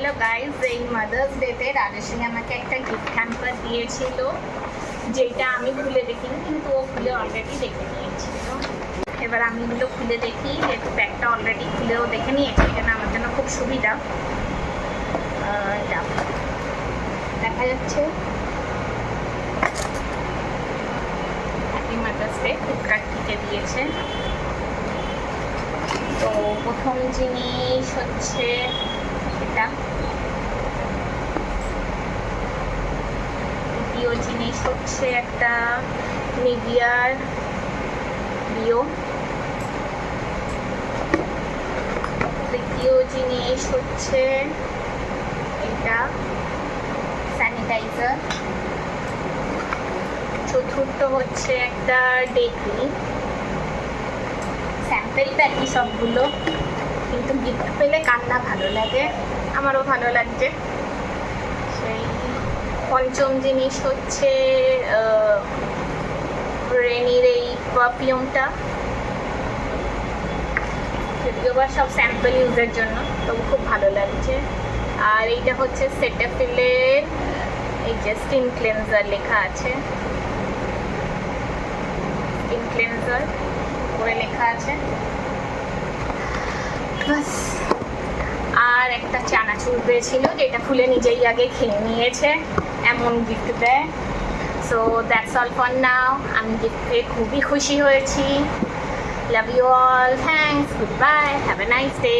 Hello guys, এই mother's ডেতে রাজেশ্রী আমাকে একটা গিফট হ্যাম্পার দিয়েছিল, যেটা আমি খুলে দেখিনি, কিন্তু ও খুলে অলরেডি দেখে নিয়েছিল। এবার আমি এগুলো খুলে দেখি, যেহেতু প্যাকটা অলরেডি খুলেও দেখে নিয়েছি, এটা আমার জন্য খুব সুবিধা। দেখা যাচ্ছে হ্যাপি মাদার্স ডে ফ্লিপকার্ট থেকে দিয়েছে। তো প্রথম জিনিস হচ্ছে এটা, দ্বিতীয় জিনিস হচ্ছে একটা নিভিয়ার ডিও, তৃতীয় জিনিস হচ্ছে এটা স্যানিটাইজার, চতুর্থ হচ্ছে একটা ডে ক্রিম। স্যাম্পেল প্যাকই সবগুলো, কিন্তু গিফট পেলে কান্না ভালো লাগে, আমারও ভালো লাগছে। সেই পঞ্চম জিনিস হচ্ছে রেনির এই পারফিউমটা, যদিও বা সব স্যাম্পল ইউজের জন্য, তবু খুব ভালো লাগছে। আর এইটা হচ্ছে সেটাফিলের এই যে স্কিন ক্লেনজার লেখা আছে, স্কিন ক্লেনজার করে লেখা আছে বাস। আর একটা চানাচুর পেয়েছিল, যেটা খুলে নিজেই আগে খেয়ে নিয়েছে, এমন গিফট দেয়। So that's all for now. আমি গিফট পেয়ে খুবই খুশি হয়েছি। Love you all, thanks, goodbye, have a nice day.